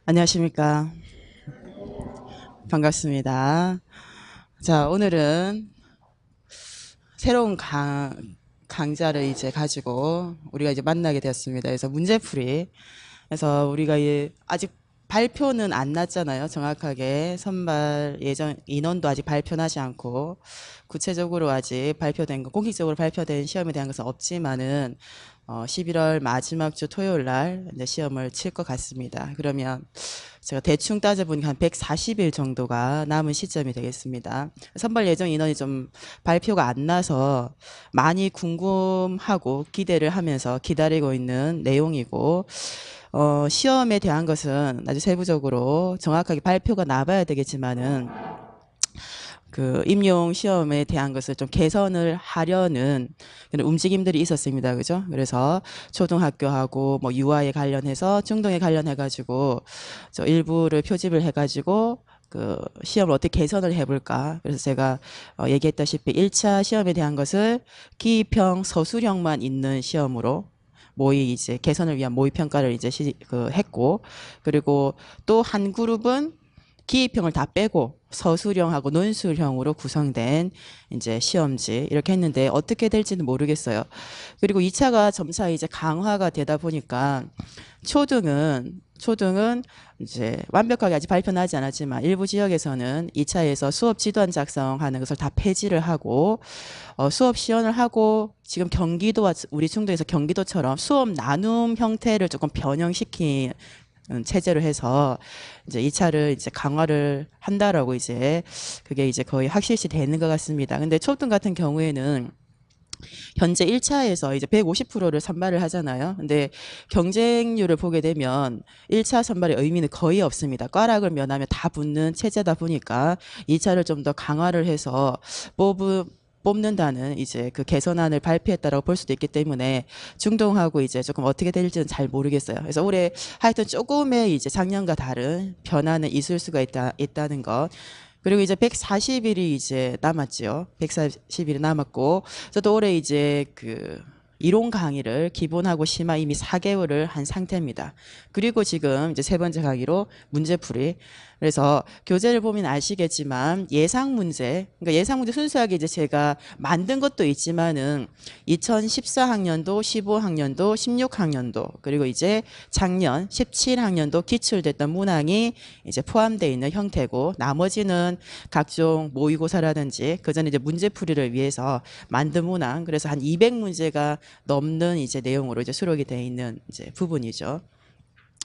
안녕하십니까. 반갑습니다. 자, 오늘은 새로운 강좌를 이제 가지고 우리가 이제 만나게 되었습니다. 그래서 문제풀이. 그래서 우리가 아직 발표는 안 났잖아요. 정확하게 선발 예정 인원도 아직 발표나지 않고 구체적으로 아직 발표된 거, 공식적으로 발표된 시험에 대한 것은 없지만은 11월 마지막 주 토요일 날 이제 시험을 칠 것 같습니다. 그러면 제가 대충 따져보니까 한 140일 정도가 남은 시점이 되겠습니다. 선발 예정 인원이 좀 발표가 안 나서 많이 궁금하고 기대를 하면서 기다리고 있는 내용이고, 시험에 대한 것은 아주 세부적으로 정확하게 발표가 나봐야 되겠지만은 그 임용 시험에 대한 것을 좀 개선을 하려는 그런 움직임들이 있었습니다. 그죠? 그래서 초등학교하고 뭐 유아에 관련해서 중등에 관련해 가지고 저 일부를 표집을 해 가지고 그 시험을 어떻게 개선을 해볼까. 그래서 제가 얘기했다시피 1차 시험에 대한 것을 기입형 서술형만 있는 시험으로 모의 이제 개선을 위한 모의 평가를 이제 했고, 그리고 또 한 그룹은 기입형을 다 빼고 서술형하고 논술형으로 구성된 이제 시험지 이렇게 했는데 어떻게 될지는 모르겠어요. 그리고 2차가 점차 이제 강화가 되다 보니까 초등은 이제 완벽하게 아직 발표나지 않았지만 일부 지역에서는 2차에서 수업 지도안 작성하는 것을 다 폐지를 하고 수업 시연을 하고 지금 경기도와 우리 중도에서 경기도처럼 수업 나눔 형태를 조금 변형시킨 체제로 해서 이제 2차를 이제 강화를 한다라고 이제 그게 이제 거의 확실시 되는 것 같습니다. 근데 초등 같은 경우에는 현재 1차에서 이제 150%를 선발을 하잖아요. 근데 경쟁률을 보게 되면 1차 선발의 의미는 거의 없습니다. 꽈락을 면하면 다 붙는 체제다 보니까 2차를 좀 더 강화를 해서 뽑는다는 이제 그 개선안을 발표했다라고 볼 수도 있기 때문에 중동하고 이제 조금 어떻게 될지는 잘 모르겠어요. 그래서 올해 하여튼 조금의 이제 작년과 다른 변화는 있을 수가 있다는 것. 그리고 이제 140일이 이제 남았죠. 140일이 남았고, 저도 올해 이제 그 이론 강의를 기본하고 심화 이미 4개월을 한 상태입니다. 그리고 지금 이제 세 번째 강의로 문제풀이. 그래서 교재를 보면 아시겠지만 그러니까 예상 문제 순수하게 이제 제가 만든 것도 있지만은 2014학년도, 15학년도, 16학년도, 그리고 이제 작년 17학년도 기출됐던 문항이 이제 포함되어 있는 형태고, 나머지는 각종 모의고사라든지 그 전에 이제 문제풀이를 위해서 만든 문항, 그래서 한 200문제가 넘는 이제 내용으로 이제 수록이 되어 있는 이제 부분이죠.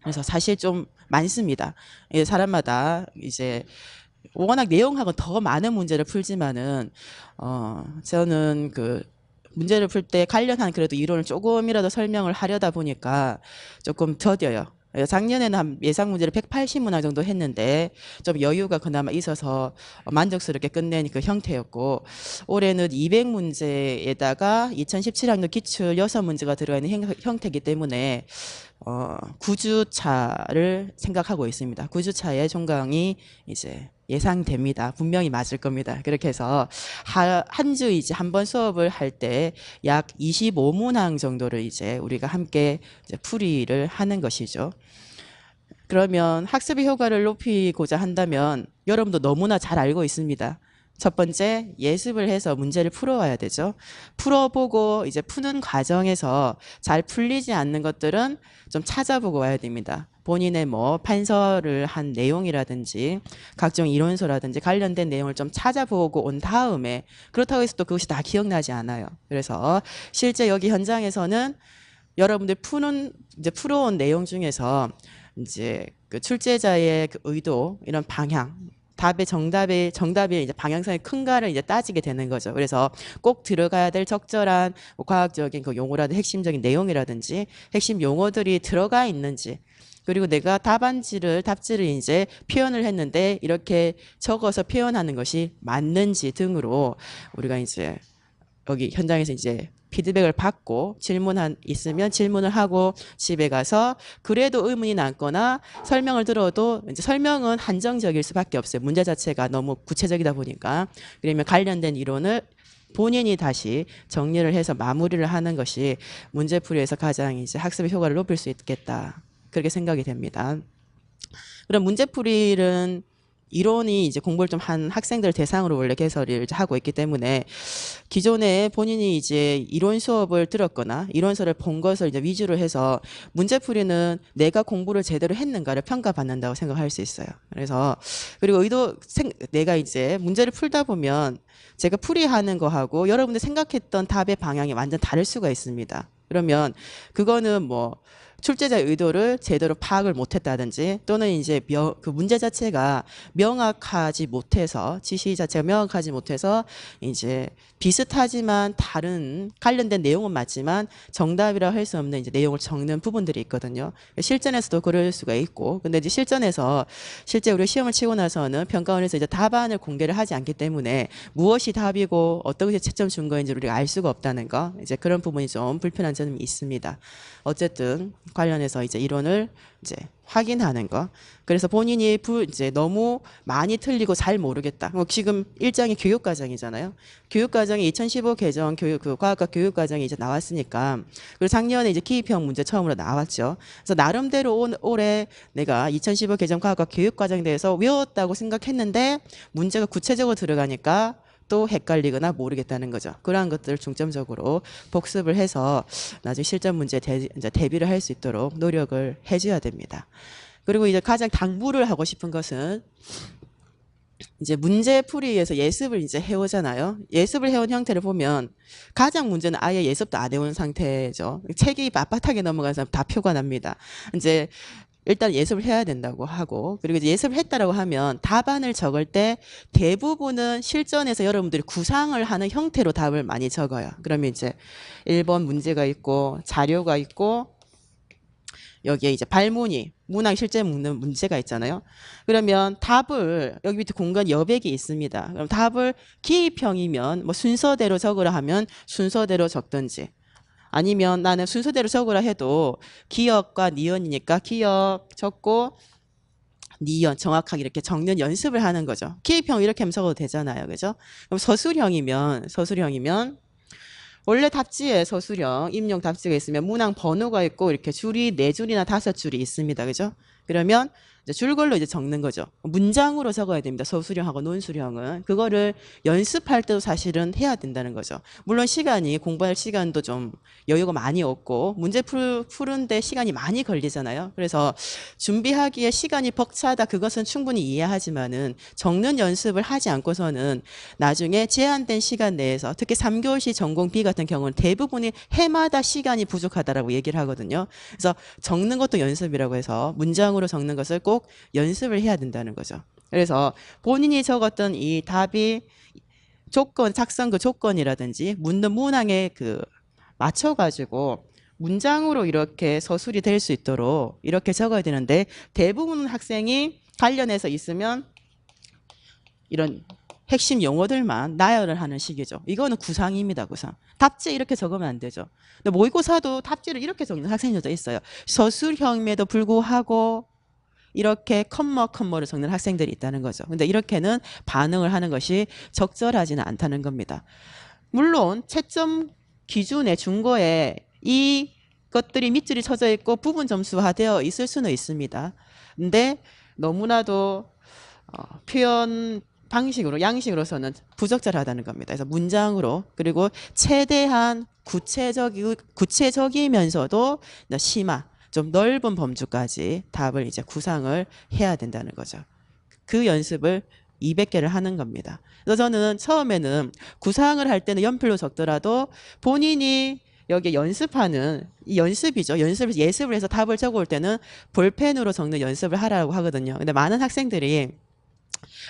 그래서 사실 좀 많습니다. 사람마다 이제 워낙 내용하고 더 많은 문제를 풀지만은 저는 그 문제를 풀 때 관련한 그래도 이론을 조금이라도 설명을 하려다 보니까 조금 더뎌요. 작년에는 한 예상 문제를 180문항 정도 했는데 좀 여유가 그나마 있어서 만족스럽게 끝낸 그 형태였고, 올해는 200문제에다가 2017학년 기출 6문제가 들어가 있는 형태이기 때문에 9주차를 생각하고 있습니다. 9주차의 종강이 이제 예상됩니다. 분명히 맞을 겁니다. 그렇게 해서 한 주 이제 한 번 수업을 할 때 약 25문항 정도를 이제 우리가 함께 이제 풀이를 하는 것이죠. 그러면 학습의 효과를 높이고자 한다면 여러분도 너무나 잘 알고 있습니다. 첫 번째, 예습을 해서 문제를 풀어와야 되죠. 풀어보고 이제 푸는 과정에서 잘 풀리지 않는 것들은 좀 찾아보고 와야 됩니다. 본인의 뭐 판서를 한 내용이라든지 각종 이론서라든지 관련된 내용을 좀 찾아보고 온 다음에, 그렇다고 해서 또 그것이 다 기억나지 않아요. 그래서 실제 여기 현장에서는 여러분들 이제 풀어온 내용 중에서 이제 그 출제자의 그 의도, 이런 방향, 정답의 이제 방향성이 큰가를 이제 따지게 되는 거죠. 그래서 꼭 들어가야 될 적절한 뭐 과학적인 그 용어라든지 핵심적인 내용이라든지 핵심 용어들이 들어가 있는지, 그리고 내가 답지를 이제 표현을 했는데 이렇게 적어서 표현하는 것이 맞는지 등으로 우리가 이제 여기 현장에서 이제 피드백을 받고 있으면 질문을 하고 집에 가서 그래도 의문이 남거나 설명을 들어도 이제 설명은 한정적일 수밖에 없어요. 문제 자체가 너무 구체적이다 보니까. 그러면 관련된 이론을 본인이 다시 정리를 해서 마무리를 하는 것이 문제풀이에서 가장 이제 학습의 효과를 높일 수 있겠다. 그렇게 생각이 됩니다. 그런 문제풀이는 이론이 이제 공부를 좀 한 학생들 대상으로 원래 개설을 하고 있기 때문에 기존에 본인이 이제 이론 수업을 들었거나 이론서를 본 것을 이제 위주로 해서 문제풀이는 내가 공부를 제대로 했는가를 평가받는다고 생각할 수 있어요. 그래서 그리고 내가 이제 문제를 풀다 보면 제가 풀이하는 거하고 여러분들 생각했던 답의 방향이 완전 다를 수가 있습니다. 그러면 그거는 뭐 출제자의 의도를 제대로 파악을 못했다든지 또는 이제 그 문제 자체가 명확하지 못해서 지시 자체가 명확하지 못해서 이제 비슷하지만 다른 관련된 내용은 맞지만 정답이라 할 수 없는 이제 내용을 적는 부분들이 있거든요. 실전에서도 그럴 수가 있고 근데 이제 실전에서 실제 우리 시험을 치고 나서는 평가원에서 이제 답안을 공개를 하지 않기 때문에 무엇이 답이고 어떤 것이 채점 준 거인지 우리가 알 수가 없다는 거 이제 그런 부분이 좀 불편한 점이 있습니다. 어쨌든 관련해서 이제 이론을 이제 확인하는 거. 그래서 본인이 이제 너무 많이 틀리고 잘 모르겠다. 지금 일장이 교육과정이잖아요. 교육과정이 2015 개정 그 과학과 교육과정이 이제 나왔으니까 그리고 작년에 이제 기입형 문제 처음으로 나왔죠. 그래서 나름대로 올해 내가 2015 개정 과학과 교육과정에 대해서 외웠다고 생각했는데 문제가 구체적으로 들어가니까 또 헷갈리거나 모르겠다는 거죠. 그러한 것들을 중점적으로 복습을 해서 나중에 실전 문제에 이제 대비를 할 수 있도록 노력을 해줘야 됩니다. 그리고 이제 가장 당부를 하고 싶은 것은 이제 문제풀이에서 예습을 이제 해오잖아요. 예습을 해온 형태를 보면 가장 문제는 아예 예습도 안 해온 상태죠. 책이 빳빳하게 넘어간 사람 다 표가 납니다. 이제 일단 예습을 해야 된다고 하고 그리고 이제 예습을 했다라고 하면 답안을 적을 때 대부분은 실전에서 여러분들이 구상을 하는 형태로 답을 많이 적어요. 그러면 이제 1번 문제가 있고 자료가 있고 여기에 이제 발문이 문항 실제 묻는 문제가 있잖아요. 그러면 답을 여기 밑에 공간 여백이 있습니다. 그럼 답을 기입형이면 뭐 순서대로 적으라 하면 순서대로 적든지 아니면 나는 순서대로 적으라 해도 기역과 니은이니까 기역 적고 니은 정확하게 이렇게 적는 연습을 하는 거죠. 기입형 이렇게 하면 적어도 되잖아요. 그죠? 그럼 서술형이면 원래 답지에 서술형 임용 답지가 있으면 문항 번호가 있고 이렇게 줄이 4줄이나 5줄이 있습니다. 그죠? 그러면 이제 줄걸로 이제 적는 거죠. 문장으로 적어야 됩니다. 서술형하고 논술형은. 그거를 연습할 때도 사실은 해야 된다는 거죠. 물론 공부할 시간도 좀 여유가 많이 없고 문제 푸는데 시간이 많이 걸리잖아요. 그래서 준비하기에 시간이 벅차다 그것은 충분히 이해하지만은 적는 연습을 하지 않고서는 나중에 제한된 시간 내에서 특히 3교시 전공 B 같은 경우는 대부분이 해마다 시간이 부족하다라고 얘기를 하거든요. 그래서 적는 것도 연습이라고 해서 문장으로 적는 것을 꼭 연습을 해야 된다는 거죠. 그래서 본인이 적었던 이 답이 작성 그 조건이라든지 묻는 문항에 맞춰가지고 문장으로 이렇게 서술이 될 수 있도록 이렇게 적어야 되는데 대부분 학생이 관련해서 있으면 이런 핵심 용어들만 나열을 하는 식이죠. 이거는 구상입니다. 구상. 답지 이렇게 적으면 안 되죠. 근데 모의고사도 답지를 이렇게 적는 학생들도 있어요. 서술형임에도 불구하고 이렇게 컴머를 적는 학생들이 있다는 거죠. 근데 이렇게는 반응을 하는 것이 적절하지는 않다는 겁니다. 물론 채점 기준의 준거에 이 것들이 밑줄이 쳐져 있고 부분 점수화되어 있을 수는 있습니다. 근데 너무나도 표현 방식으로 양식으로서는 부적절하다는 겁니다. 그래서 문장으로 그리고 최대한 구체적이면서도 심화 좀 넓은 범주까지 답을 이제 구상을 해야 된다는 거죠. 그 연습을 200개를 하는 겁니다. 그래서 저는 처음에는 구상을 할 때는 연필로 적더라도 본인이 여기 연습하는 이 연습이죠. 예습을 해서 답을 적어올 때는 볼펜으로 적는 연습을 하라고 하거든요. 근데 많은 학생들이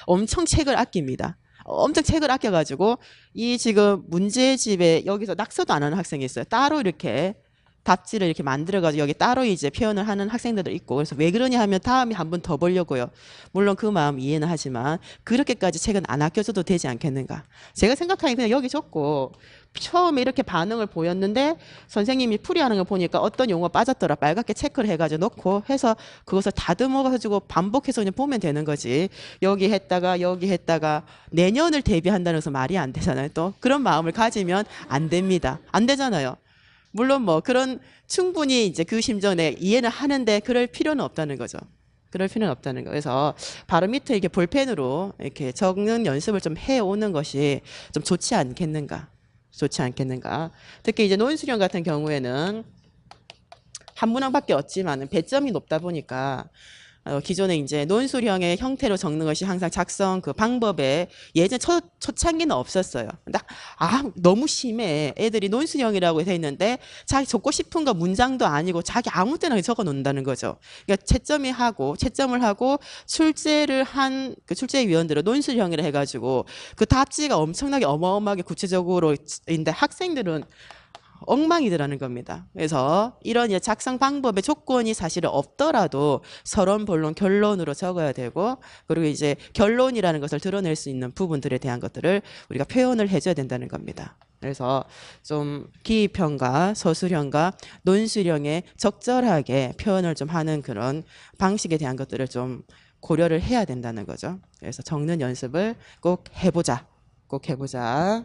엄청 책을 아낍니다. 엄청 책을 아껴가지고 이 지금 문제집에 여기서 낙서도 안 하는 학생이 있어요. 따로 이렇게 답지를 이렇게 만들어가지고 여기 따로 이제 표현을 하는 학생들도 있고 그래서 왜 그러냐 하면 다음에 한 번 더 보려고요. 물론 그 마음 이해는 하지만 그렇게까지 책은 안 아껴줘도 되지 않겠는가. 제가 생각하기에 그냥 여기 적고 처음에 이렇게 반응을 보였는데 선생님이 풀이하는 걸 보니까 어떤 용어 빠졌더라 빨갛게 체크를 해가지고 넣고 해서 그것을 다듬어가지고 반복해서 그냥 보면 되는 거지. 여기 했다가 내년을 대비한다는 것은 말이 안 되잖아요. 또 그런 마음을 가지면 안 됩니다. 안 되잖아요. 물론 뭐 그런 충분히 이제 그 심정에 이해는 하는데 그럴 필요는 없다는 거죠. 그럴 필요는 없다는 거. 그래서 바로 밑에 이렇게 볼펜으로 이렇게 적는 연습을 좀 해오는 것이 좀 좋지 않겠는가. 좋지 않겠는가. 특히 이제 논술형 같은 경우에는 한 문항밖에 없지만은 배점이 높다 보니까 기존에 이제 논술형의 형태로 적는 것이 항상 작성 그 방법에 예전 초창기는 없었어요. 근데 너무 심해. 애들이 논술형이라고 돼 있는데 자기 적고 싶은 거 문장도 아니고 자기 아무 때나 적어 놓는다는 거죠. 그러니까 채점을 하고 출제를 한 그 출제위원들은 논술형이라 해가지고 그 답지가 엄청나게 어마어마하게 구체적으로 있는데 학생들은 엉망이더라는 겁니다. 그래서 이런 작성 방법의 조건이 사실은 없더라도 서론, 본론, 결론으로 적어야 되고, 그리고 이제 결론이라는 것을 드러낼 수 있는 부분들에 대한 것들을 우리가 표현을 해줘야 된다는 겁니다. 그래서 좀 기입형과 서술형과 논술형에 적절하게 표현을 좀 하는 그런 방식에 대한 것들을 좀 고려를 해야 된다는 거죠. 그래서 적는 연습을 꼭 해보자. 꼭 해보자.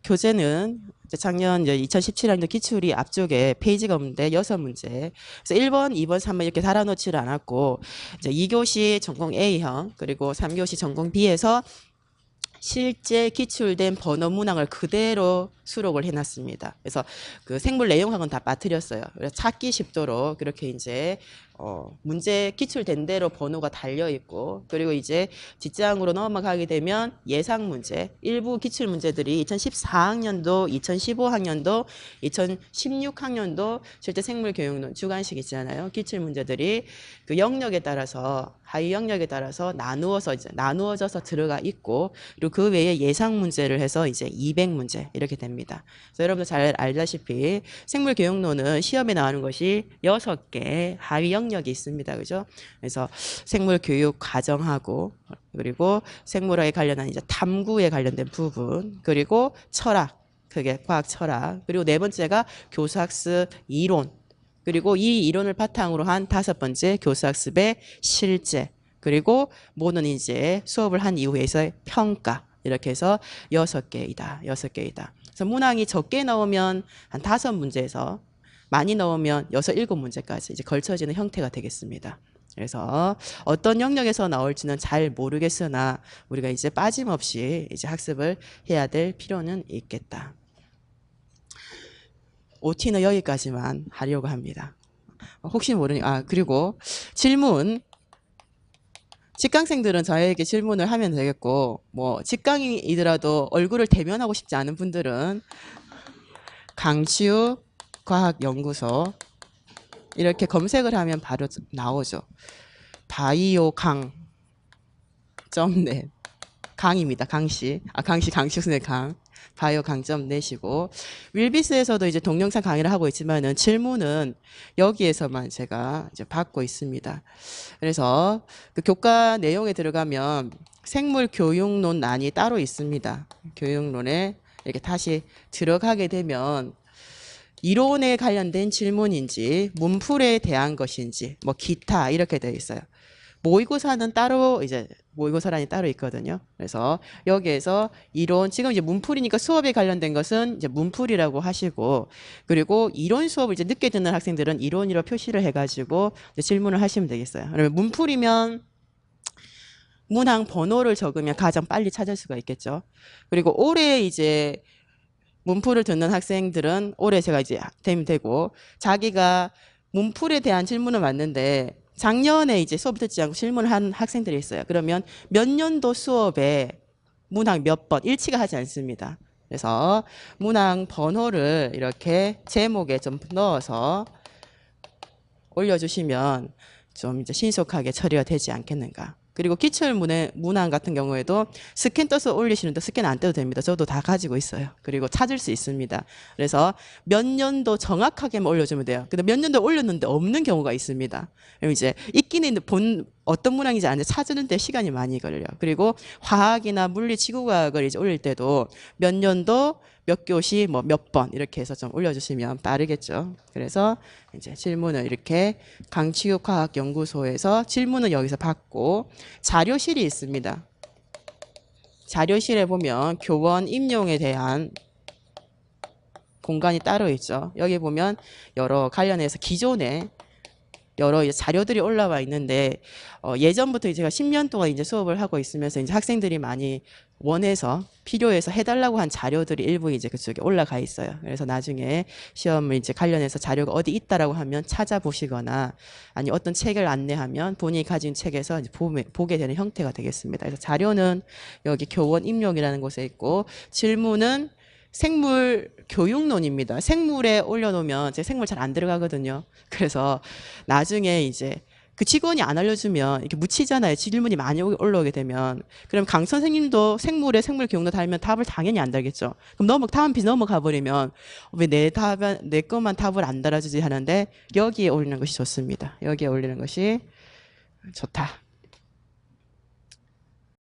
교재는 작년 2017년도 기출이 앞쪽에 페이지가 없는데 6문제. 그래서 1번, 2번, 3번 이렇게 달아놓지를 않았고, 이제 2교시 전공 A형, 그리고 3교시 전공 B에서 실제 기출된 번호 문항을 그대로 수록을 해놨습니다. 그래서 그 생물 내용학은 다 빠뜨렸어요. 그래서 찾기 쉽도록 그렇게 이제 문제 기출된 대로 번호가 달려 있고, 그리고 이제 뒷장으로 넘어가게 되면 예상 문제, 일부 기출 문제들이 2014학년도, 2015학년도, 2016학년도 실제 생물교육론 주관식 있잖아요. 기출 문제들이 그 영역에 따라서 하위 영역에 따라서 나누어져서 들어가 있고, 그리고 그 외에 예상 문제를 해서 이제 200문제 이렇게 됩니다. 그래서 여러분들 잘 알다시피 생물교육론은 시험에 나오는 것이 6개 하위 영역이 있습니다. 그죠? 그래서 생물교육 과정하고, 그리고 생물학에 관련한 이제 탐구에 관련된 부분, 그리고 철학, 그게 과학 철학, 그리고 네 번째가 교수학습 이론, 그리고 이 이론을 바탕으로 한 5번째 교수학습의 실제, 그리고 뭐는 이제 수업을 한 이후에서의 평가, 이렇게 해서 6개이다. 그래서 문항이 적게 나오면 한 5문제에서 많이 나오면 6, 7문제까지 이제 걸쳐지는 형태가 되겠습니다. 그래서 어떤 영역에서 나올지는 잘 모르겠으나 우리가 이제 빠짐없이 이제 학습을 해야 될 필요는 있겠다. OT는 여기까지만 하려고 합니다. 혹시 모르니, 그리고 질문. 직강생들은 저에게 질문을 하면 되겠고, 뭐, 직강이더라도 얼굴을 대면하고 싶지 않은 분들은 강치우 과학연구소 이렇게 검색을 하면 바로 나오죠. 바이오강.net 강입니다. 강씨 선생님 강. 바이오강.net이고, 윌비스에서도 이제 동영상 강의를 하고 있지만은 질문은 여기에서만 제가 이제 받고 있습니다. 그래서 그 교과 내용에 들어가면 생물 교육론란이 따로 있습니다. 교육론에 이렇게 다시 들어가게 되면 이론에 관련된 질문인지 문풀에 대한 것인지 뭐 기타 이렇게 되어 있어요. 모의고사는 따로 이제 모의고사란이 따로 있거든요. 그래서 여기에서 이론, 지금 이제 문풀이니까 수업에 관련된 것은 이제 문풀이라고 하시고, 그리고 이론 수업을 이제 늦게 듣는 학생들은 이론이라 표시를 해가지고 이제 질문을 하시면 되겠어요. 그러면 문풀이면 문항 번호를 적으면 가장 빨리 찾을 수가 있겠죠. 그리고 올해 이제 문풀을 듣는 학생들은 올해 제가 이제 되면 되고, 자기가 문풀에 대한 질문을 왔는데 작년에 이제 수업 듣지 않고 질문을 한 학생들이 있어요. 그러면 몇 년도 수업에 문항 몇 번 일치가 하지 않습니다. 그래서 문항 번호를 이렇게 제목에 좀 넣어서 올려주시면 좀 이제 신속하게 처리가 되지 않겠는가. 그리고 기출 문항 같은 경우에도 스캔 떠서 올리시는데 스캔 안 떼도 됩니다. 저도 다 가지고 있어요. 그리고 찾을 수 있습니다. 그래서 몇 년도 정확하게만 올려주면 돼요. 근데 몇 년도 올렸는데 없는 경우가 있습니다. 그럼 이제 있기는 있는데 어떤 문항인지 안 찾으는데 시간이 많이 걸려요. 그리고 화학이나 물리, 지구과학을 이제 올릴 때도 몇 년도 몇 교시 뭐 몇 번 이렇게 해서 좀 올려주시면 빠르겠죠. 그래서 이제 질문을 이렇게 강치육과학연구소에서 질문을 여기서 받고 자료실이 있습니다. 자료실에 보면 교원 임용에 대한 공간이 따로 있죠. 여기 보면 여러 관련해서 기존에 여러 이제 자료들이 올라와 있는데 예전부터 제가 10년 동안 이제 수업을 하고 있으면서 이제 학생들이 많이 원해서 필요해서 해달라고 한 자료들이 일부 이제 그쪽에 올라가 있어요. 그래서 나중에 시험을 이제 관련해서 자료가 어디 있다라고 하면 찾아보시거나 아니 어떤 책을 안내하면 본인이 가진 책에서 이제 보게 되는 형태가 되겠습니다. 그래서 자료는 여기 교원 입력이라는 곳에 있고 질문은 생물 교육론입니다. 생물에 올려놓으면 제 생물 잘 안 들어가거든요. 그래서 나중에 이제 그 직원이 안 알려주면 이렇게 묻히잖아요. 질문이 많이 올라오게 되면. 그럼 강 선생님도 생물에 생물 교육론 달면 답을 당연히 안 달겠죠. 그럼 다음 페이지 넘어가 버리면 왜 내 것만 답을 안 달아주지 하는데 여기에 올리는 것이 좋습니다. 여기에 올리는 것이 좋다.